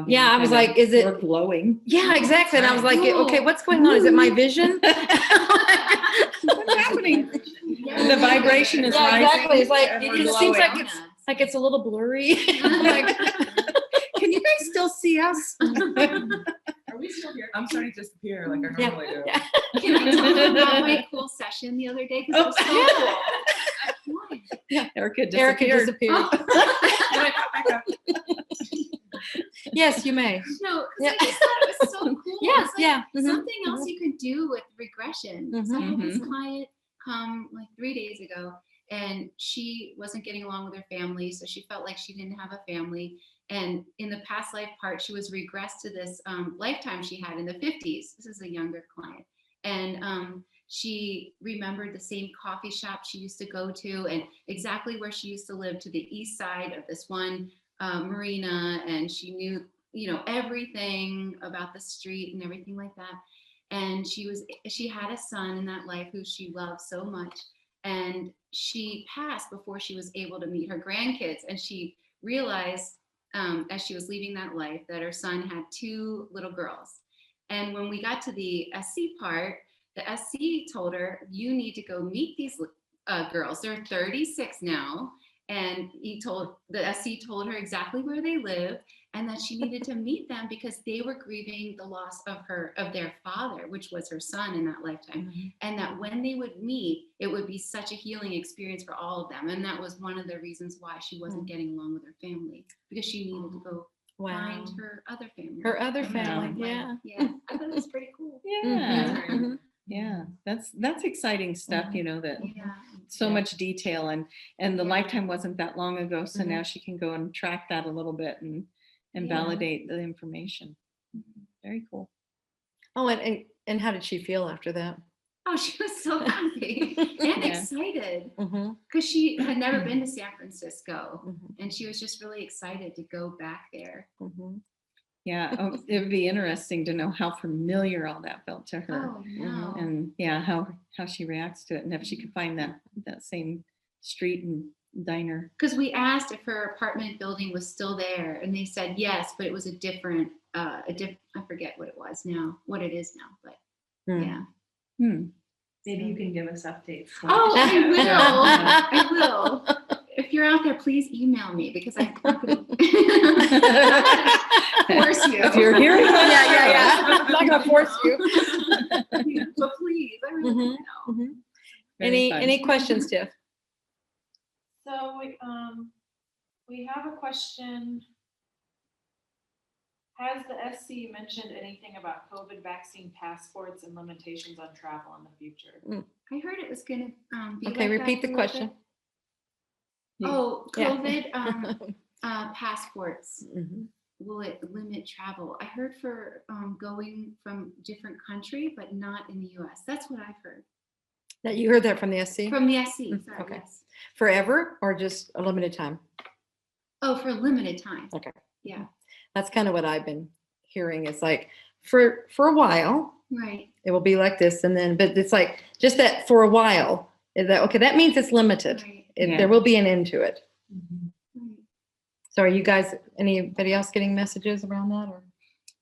Yeah, I was like, is it we're glowing? Yeah, exactly. And I was like, okay, what's going on? Is it my vision? What's happening? Yeah. The vibration is Yeah, rising. exactly. It's like and it we're just seems glowing. like it's a little blurry. Like, Can you guys still see us? Are we still here? I'm starting to disappear like I Yeah. normally do. Yeah. Can I tell you about my cool session the other day? Because it was so cool. Why? Erica Erica disappeared. disappeared. Back up. Yes, you may. No, because I just thought it was so cool. Yes, It's like yeah. something else you could do with regression. So I had this Mhm. client come like 3 days ago, and she wasn't getting along with her family, so she felt like she didn't have a family. And in the past life part, she was regressed to this lifetime she had in the 50s. This is a younger client. And she remembered the same coffee shop she used to go to and exactly where she used to live, to the east side of this one marina. And she knew, everything about the street and everything like that. And she had a son in that life who she loved so much. And she passed before she was able to meet her grandkids. And she realized as she was leaving that life that her son had 2 little girls. And when we got to the SC part, the SC told her, you need to go meet these girls. They're 36 now. And the SC told her exactly where they live and that she needed to meet them because they were grieving the loss of their father, which was her son in that lifetime. And that when they would meet, it would be such a healing experience for all of them. And that was one of the reasons why she wasn't getting along with her family, because she needed to go find her other family. Her other Wow. family. Yeah. Yeah, I thought it was pretty cool. Yeah. Mhm. Yeah. That's exciting stuff, that Yeah. so much detail and the Yeah. lifetime wasn't that long ago. So Mhm. now she can go and track that a little bit and Yeah. validate the information. Very cool. Oh, and how did she feel after that? Oh, she was so happy and Yeah. excited Mm-hmm. because she had never been to San Francisco, Mhm. and she was just really excited to go back there. Mm-hmm. Yeah. It would be interesting to know how familiar all that felt to her. Oh no! And how she reacts to it, and if she could find that same street and diner. Because we asked if her apartment building was still there, and they said yes, but it was a different, I forget what it is now, but yeah. Maybe you can give us updates. Oh, I will. Yeah. I will. If you're out there, please email me because I'm not going to force you. If you're hearing Yeah. I'm not gonna force you. But please, I really want to know. Any questions, Tiff? So we have a question. Has the SC mentioned anything about COVID vaccine passports and limitations on travel in the future? I heard it was going to be Okay, like repeat that the for a question. bit. Oh, Yeah. COVID passports. Mhm. will it limit travel? I heard for going from different country, but not in the US. That's what I've heard. That you heard that from the SC? From the SC, sorry, Okay. yes. Forever or just a limited time? Oh, for limited time. Okay. Yeah, That's kind of what I've been hearing. It's like for a while, right. it will be like this, and then, but it's like just that for a while. Is that okay? That means it's limited. Right. Yeah. There will be an end to it. Right. So, are you guys? Anybody else getting messages around that? Or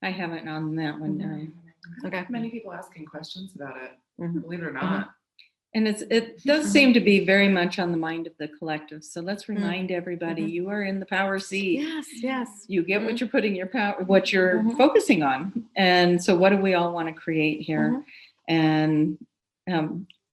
I haven't on that one. No. okay. Many people asking questions about it, Mhm. believe it or not. And it does seem to be very much on the mind of the collective. So let's remind everybody, Mhm. you are in the power seat. Yes. Yes. You get what you're putting your power, what you're Mhm. focusing on. And so what do we all want to create here? And,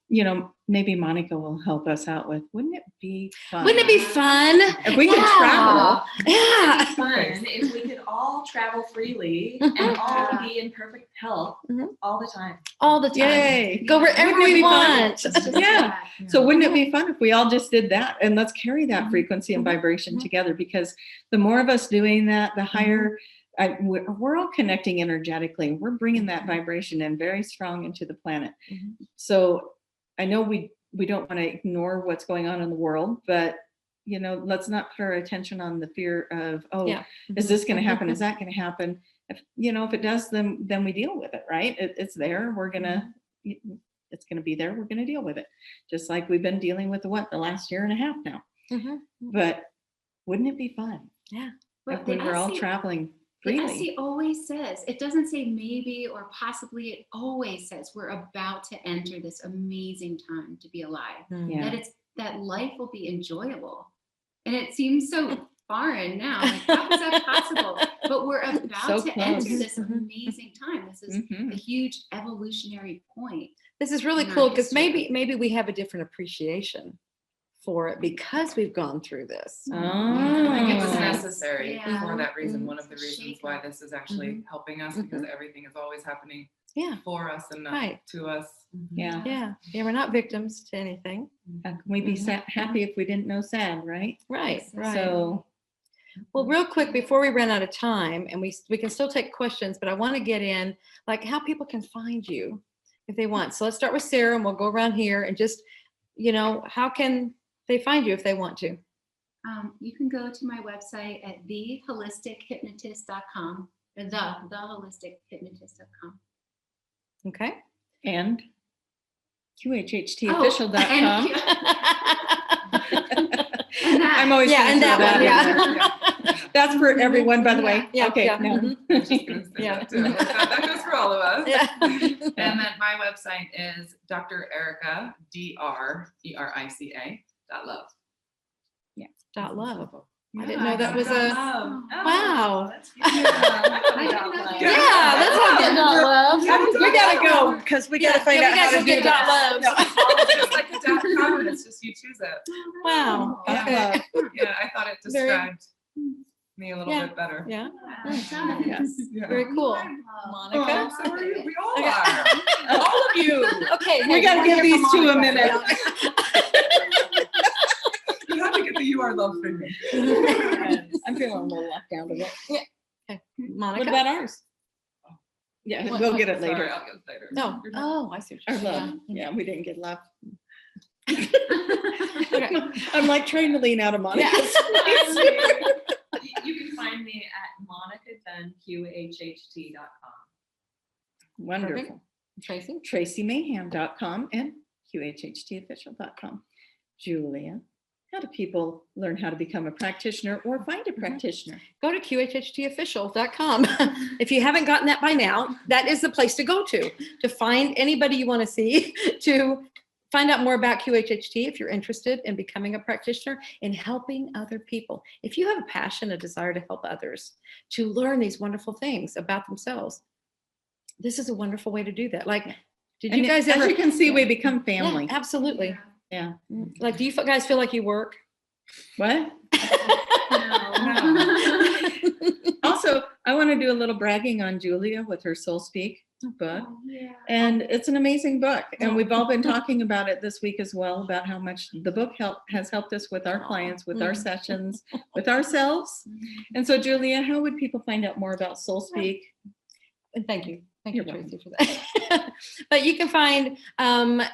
you know, maybe Monica will help us out with, wouldn't it be fun? Wouldn't it be fun? If we could travel. Yeah. It'd be fun if we could all travel freely and all be in perfect health Mhm. all the time. All the time. Yay. Go wherever Wouldn't it we be fun? want. It's just Yeah. that. So wouldn't it be fun if we all just did that? And let's carry that frequency and Mhm. vibration Mhm. together, because the more of us doing that, the higher we're all connecting energetically. We're bringing that vibration in very strong into the planet. Mhm. So I know we don't want to ignore what's going on in the world, but you know, let's not put our attention on the fear of, oh, Yeah. is this going to happen? Is that going to happen? If it does, then we deal with it, right? It's there. We're gonna, it's gonna be there. We're gonna deal with it, just like we've been dealing with the last year and a half now. Mhm. But wouldn't it be fun Yeah. if But we the were all SC traveling The freely? SC always says, it doesn't say maybe or possibly, it always says we're about to enter this amazing time to be alive. Yeah. That life will be enjoyable. And it seems so foreign now. Like, how is that possible? But we're about So to close. enter this Mhm. amazing time. This is Mhm. a huge evolutionary point. This is really in our cool because history. maybe we have a different appreciation for it because we've gone through this. I think it's Oh. necessary Yeah. for that reason. Mhm. One of the reasons Shake why up. this is actually helping us, because everything is always happening Yeah. for us and not Right. to us. Yeah. Yeah. Yeah. We're not victims to anything. How can we be Mhm. happy if we didn't know sad, right? Right. Right. So Well, real quick before we run out of time, and we can still take questions, but I want to get in like how people can find you if they want. So let's start with Sarah, and we'll go around here and just, how can they find you if they want to? You can go to my website at theholistichuhypnotist.com, or theholistichuhypnotist.com. Okay. and QHHTofficial.com. And that- I'm always Yeah, gonna and throw that one, in yeah. there. That's for everyone, by the way. Yeah, Okay. yeah. No. Mhm. I was just gonna say Yeah. that too. That goes for all of us. Yeah. And then my website is Dr. Erica, DRERICA.love. .love. I Yeah, didn't know that was a. Oh, Wow. that's cute. I didn't know that. Yeah, that's how I get .love. We gotta go because we gotta find we out how gotta to get do that. .love. It's just like the .com, it's just you choose it. Wow. Yeah. Okay. Yeah, I thought it Very- described me a little Yeah. bit better. Yeah. Yes. Yeah. Very cool. Oh, Monica. so are you. We all Okay. are. All of you. Okay. We gotta give these two a minute. You have to get the You Are Love thing. I'm feeling a little left out of it. Okay. What Monica. about ours? Yeah, What- we'll get it Sorry, later. I'll get it later. No. You're done. Oh, I see. What Our you're love. saying. Yeah, we didn't get love. Okay. I'm like trying to lean out of Monica. You can find me at monicadunqhht.com. Wonderful. Tracie. TracieMayhem.com and QHHTofficial.com. Julia, how do people learn how to become a practitioner or find a practitioner? Go to QHHTofficial.com. If you haven't gotten that by now, that is the place to go to find anybody you want to see, to find out more about QHHT if you're interested in becoming a practitioner and helping other people. If you have a passion, a desire to help others, to learn these wonderful things about themselves, this is a wonderful way to do that. Like, did you And guys as ever? you can see, we become Yeah, family. absolutely. Yeah. Like, do you guys feel like you work? What? No. Also, I want to do a little bragging on Julia with her Soul Speak. book. Oh, yeah. And it's an amazing book. And we've all been talking about it this week as well, about how much the book has helped us with our clients, with our sessions, with ourselves. And so, Julia, how would people find out more about Soul Speak? And thank you. Thank you, You're Tracie, for that. But you can find,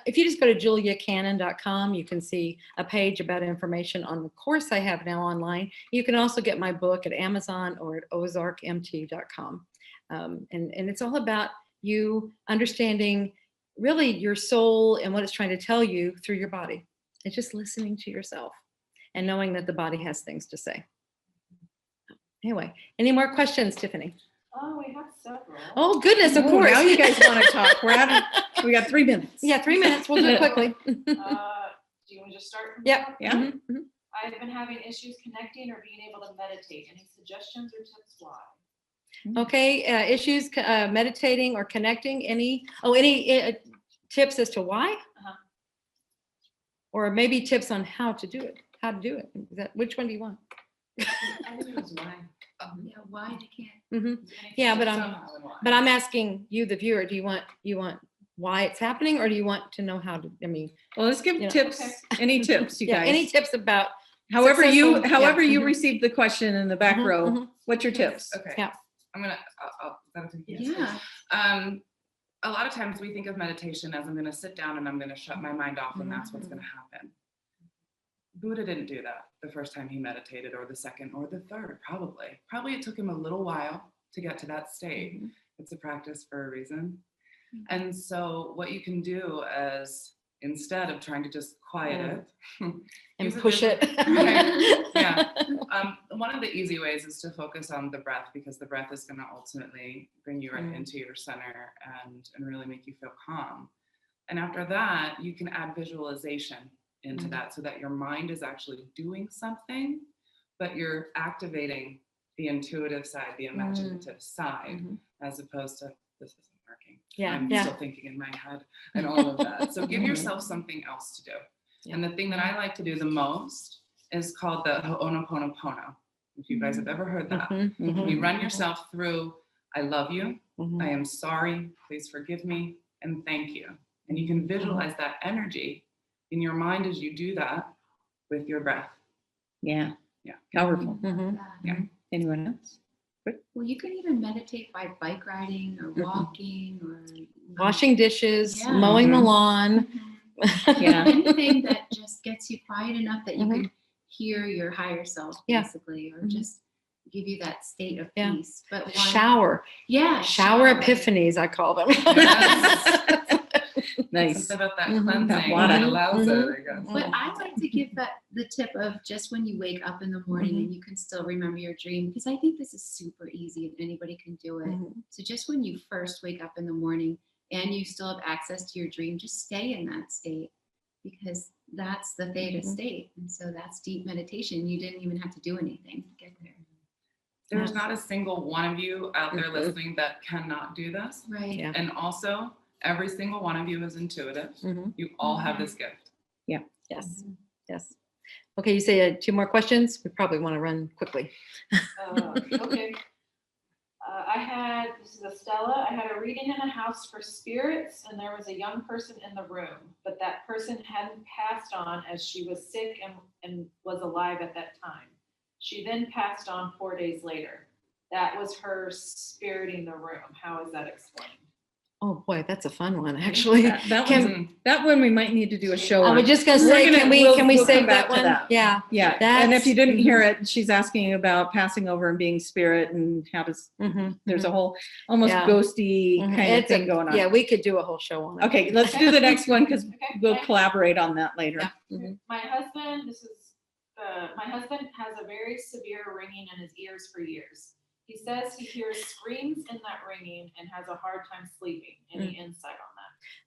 if you just go to juliacannon.com, you can see a page about information on the course I have now online. You can also get my book at Amazon or at ozarkmt.com. And it's all about you understanding really your soul and what it's trying to tell you through your body. It's just listening to yourself and knowing that the body has things to say. Anyway, any more questions, Tiffany? Oh, we have several. Oh, goodness, of course. Now you guys want to talk. We got 3 minutes. Yeah, 3 minutes. We'll do it quickly. Do you want to just start from Yep. top? Yeah. Mhm. I've been having issues connecting or being able to meditate. Any suggestions or tips why? Okay, issues meditating or connecting. Any tips as to why? Uh-huh. Or maybe tips on how to do it. Which one do you want? I think it was why. Yeah, why they can't. Mhm. Yeah, but Somehow and why. I'm asking you, the viewer. Do you want why it's happening, or do you want to know how to? I mean, Well, let's give You know. tips. Okay. Any tips, you yeah. guys? Any tips about? However you successful- yeah. Mhm. received the question in the back Mhm, row. mhm. What's your tips? Okay. Yeah. I'm gonna. Is that okay? Yeah. A lot of times we think of meditation as I'm gonna sit down and I'm gonna shut my mind off, and that's what's gonna happen. Buddha didn't do that the first time he meditated, or the second, or the third. Probably it took him a little while to get to that state. It's a practice for a reason. And so what you can do is, instead of trying to just quiet it And use push as it. Right. Yeah. One of the easy ways is to focus on the breath, because the breath is going to ultimately bring you right into your center and really make you feel calm. And after that, you can add visualization into that, so that your mind is actually doing something, but you're activating the intuitive side, the imaginative side, as opposed to this isn't working. Yeah, I'm yeah. still thinking in my head and all of that. So give yourself something else to do. Yeah. And the thing that I like to do the most is called the Ho'onoponopono. If you guys have ever heard that. You run yourself through, I love you, I am sorry, please forgive me, and thank you. And you can visualize that energy in your mind as you do that with your breath. Yeah. Yeah. Powerful. Yeah. Anyone else? Well, you can even meditate by bike riding or walking or Washing dishes, Yeah. mowing the lawn. Yeah. anything that just gets you quiet enough that you can hear your higher self, Yeah. basically, or just give you that state of Yeah. peace. But why? Shower. Yeah. Shower epiphanies, I call them. Yes. Nice. Something about that Mhm. cleansing That water. that allows it, I guess. But I like to give the tip of just when you wake up in the morning and you can still remember your dream, because I think this is super easy and anybody can do it. So just when you first wake up in the morning and you still have access to your dream, just stay in that state, because that's the theta state. And so that's deep meditation. You didn't even have to do anything to get there. There's not a single one of you out there listening that cannot do this. Right. Yeah. And also, every single one of you is intuitive. You all have this gift. Yes. Yes. Okay, you say 2 more questions. We probably want to run quickly. Okay. This is Estella. I had a reading in a house for spirits, and there was a young person in the room, but that person hadn't passed on, as she was sick and was alive at that time. She then passed on 4 days later. That was her spiriting the room. How is that explained? Oh boy, that's a fun one, actually. That one we might need to do a show I on. was just gonna We're say, gonna- can we we'll save come back that to one? that. Yeah. Yeah, and if you didn't hear it, she's asking about passing over and being spirit, and how does there's a whole almost Yeah. ghosty kind of thing going on. Yeah, we could do a whole show on it. Okay, let's do the next one, because Okay. we'll collaborate on that later. My husband, my husband has a very severe ringing in his ears for years. He says he hears screams in that ringing and has a hard time sleeping. Any insight on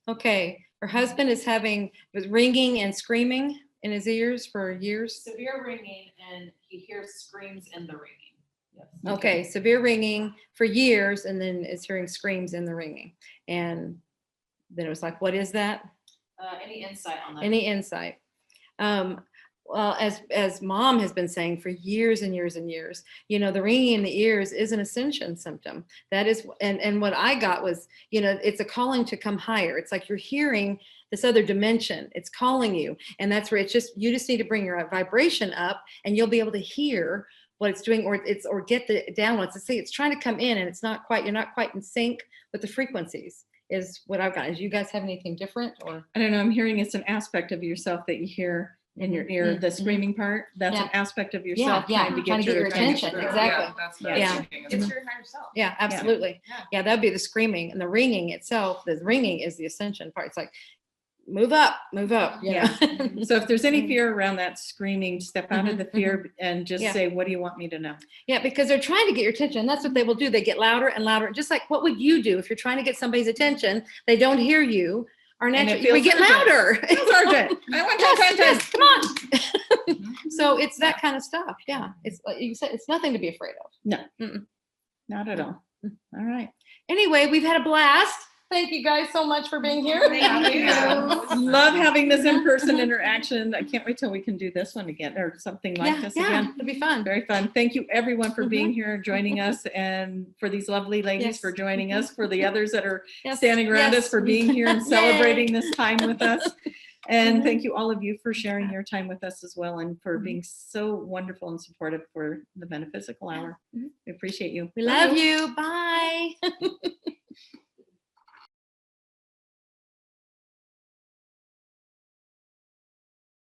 that? Okay, her husband is having ringing and screaming in his ears for years. Severe ringing, and he hears screams in the ringing. Yes. Okay, severe ringing for years, and then is hearing screams in the ringing. And then it was like, what is that? Any insight on that? Any insight? Well, as mom has been saying for years and years and years, you know, the ringing in the ears is an ascension symptom. That is, and what I got was, you know, it's a calling to come higher. It's like you're hearing this other dimension. It's calling you, and that's where it's just you just need to bring your vibration up, and you'll be able to hear what it's doing, or get the downloads. It's trying to come in, and it's not quite. You're not quite in sync with the frequencies. Is what I've got. Do you guys have anything different, or? I don't know. I'm hearing it's an aspect of yourself that you hear in your ear, the screaming part. That's an aspect of yourself trying to get your attention. Exactly. Yeah, that's what Yeah. I'm thinking, It's isn't it? your higher self. Yeah, absolutely. Yeah, that'd be the screaming, and the ringing itself. The ringing is the ascension part. It's like move up, you know? So if there's any fear around that screaming, step out of the fear and just Yeah. say, what do you want me to know? Yeah, because they're trying to get your attention. And that's what they will do. They get louder and louder. Just like what would you do if you're trying to get somebody's attention? They don't hear you. Our And it natural, feels we get urgent. louder. Feels urgent. I want your attention. Yes, come on. So it's that kind of stuff. Yeah, it's like you said, it's nothing to be afraid of. No, Mm-mm. not at all. All right. Anyway, we've had a blast. Thank you guys so much for being here. Thank you. Love having this in-person interaction. I can't wait till we can do this one again or something like this again. It'll be fun. Very fun. Thank you everyone for being here, joining us, and for these lovely ladies Yes. for joining us, for the others that are Yes, standing around yes. us for being here and Yay. celebrating this time with us. And Mhm. thank you all of you for sharing your time with us as well and for being so wonderful and supportive for the Metaphysical Hour. Mhm. We appreciate you. We love you. Bye.